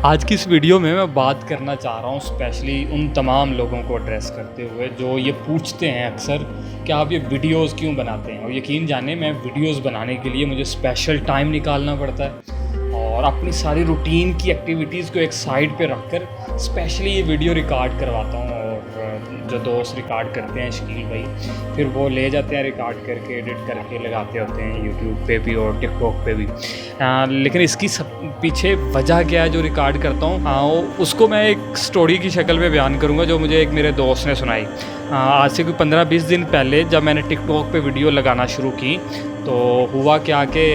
आज की इस वीडियो में मैं बात करना चाह रहा हूँ स्पेशली उन तमाम लोगों को एड्रेस करते हुए जो ये पूछते हैं अक्सर कि आप ये वीडियोस क्यों बनाते हैं। और यकीन जाने मैं वीडियोस बनाने के लिए मुझे स्पेशल टाइम निकालना पड़ता है और अपनी सारी रूटीन की एक्टिविटीज़ को एक साइड पे रखकर स्पेशली ये वीडियो रिकॉर्ड करवाता हूँ। और जो दोस्त रिकॉर्ड करते हैं शकील भाई, फिर वो ले जाते हैं रिकॉर्ड करके एडिट करके लगाते होते हैं यूट्यूब पे भी और टिकटॉक पे भी। लेकिन इसकी पीछे वजह क्या है जो रिकॉर्ड करता हूँ, उसको मैं एक स्टोरी की शक्ल में बयान करूँगा जो मुझे एक मेरे दोस्त ने सुनाई। आज से कोई 15-20 दिन पहले जब मैंने टिकटॉक पे वीडियो लगाना शुरू की तो हुआ क्या कि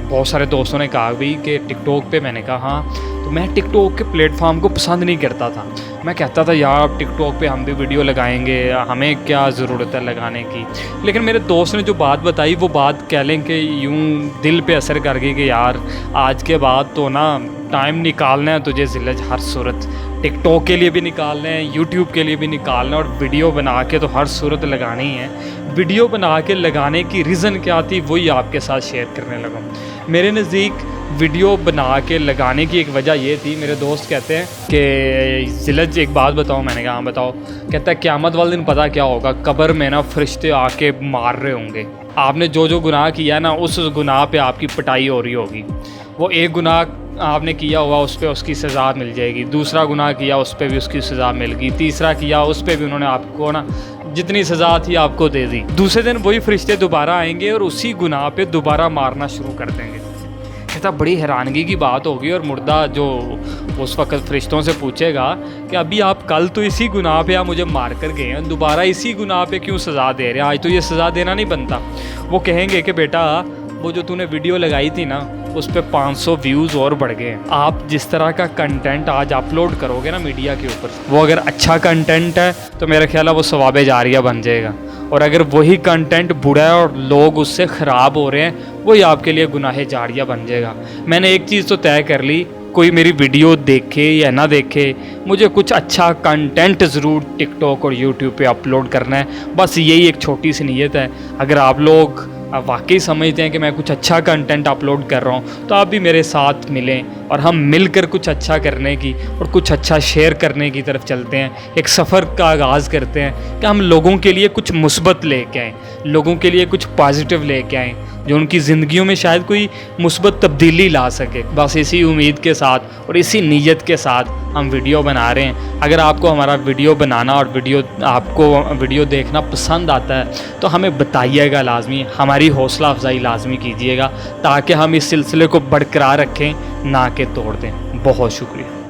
बहुत सारे दोस्तों ने कहा भी कि टिकटॉक पे, मैंने कहा हाँ। तो मैं टिकटॉक के प्लेटफॉर्म को पसंद नहीं करता था। मैं कहता था यार अब टिकटॉक पे हम भी वीडियो लगाएंगे, हमें क्या ज़रूरत है लगाने की। लेकिन मेरे दोस्त ने जो बात बताई वो बात कह लें कि यूँ दिल पे असर कर गई कि यार आज के बाद तो ना टाइम निकालना है तुझे ज़िल्लत हर सूरत। टिकटॉक के लिए भी निकालना है, यूट्यूब के लिए भी निकालना है और वीडियो बना के तो हर सूरत लगानी है। वीडियो बना के लगाने की रीज़न क्या थी वही आपके साथ शेयर करने लगा। मेरे नज़दीक वीडियो बना के लगाने की एक वजह ये थी, मेरे दोस्त कहते हैं कि ज़िल्लत एक बात बताओ। मैंने कहा हाँ बताओ। कहता है क़यामत वाले दिन पता क्या होगा, कब्र में ना फरिश्ते आके मार रहे होंगे। आपने जो जो गुनाह किया ना उस गुनाह पे आपकी पिटाई हो रही होगी। वो एक गुनाह आपने किया हुआ उस पर उसकी सज़ा मिल जाएगी, दूसरा गुनाह किया उस पर भी उसकी सज़ा मिल गई, तीसरा किया उस पर भी उन्होंने आपको ना जितनी सज़ा थी आपको दे दी। दूसरे दिन वही फरिश्ते दोबारा आएंगे और उसी गुनाह पे दोबारा मारना शुरू कर देंगे। कहता बड़ी हैरानगी की बात होगी और मुर्दा जो उस वक्त फरिश्तों से पूछेगा कि अभी आप कल तो इसी गुनाह पे आप मुझे मार कर गए हैं, दोबारा इसी गुनाह पे क्यों सज़ा दे रहे हैं, आज तो ये सज़ा देना नहीं बनता। वो कहेंगे कि बेटा वो जो तूने वीडियो लगाई थी ना उस पर 500 व्यूज़ और बढ़ गए हैं। आप जिस तरह का कंटेंट आज अपलोड करोगे ना मीडिया के ऊपर, वो अगर अच्छा कंटेंट है तो मेरा ख्याल है वो सवाबे जारिया बन जाएगा। और अगर वही कंटेंट बुरा है और लोग उससे ख़राब हो रहे हैं वही आपके लिए गुनाह जारिया बन जाएगा। मैंने एक चीज़ तो तय कर ली, कोई मेरी वीडियो देखे या ना देखे, मुझे कुछ अच्छा कंटेंट ज़रूर टिकटॉक और यूट्यूब पे अपलोड करना है। बस यही एक छोटी सी नीयत है। अगर आप लोग वाकई समझते हैं कि मैं कुछ अच्छा कंटेंट अपलोड कर रहा हूँ तो आप भी मेरे साथ मिलें और हम मिलकर कुछ अच्छा करने की और कुछ अच्छा शेयर करने की तरफ चलते हैं। एक सफ़र का आगाज़ करते हैं कि हम लोगों के लिए कुछ मुस्बत लेके आएँ, लोगों के लिए कुछ पॉजिटिव लेके आएँ जो उनकी ज़िंदगियों में शायद कोई मुस्बत तब्दीली ला सके। बस इसी उम्मीद के साथ और इसी नीयत के साथ हम वीडियो बना रहे हैं। अगर आपको हमारा वीडियो बनाना और आपको वीडियो देखना पसंद आता है तो हमें बताइएगा लाजमी, हमारी हौसला अफजाई लाजमी कीजिएगा ताकि हम इस सिलसिले को बरकरार रखें, ना कि तोड़ दें। बहुत शुक्रिया।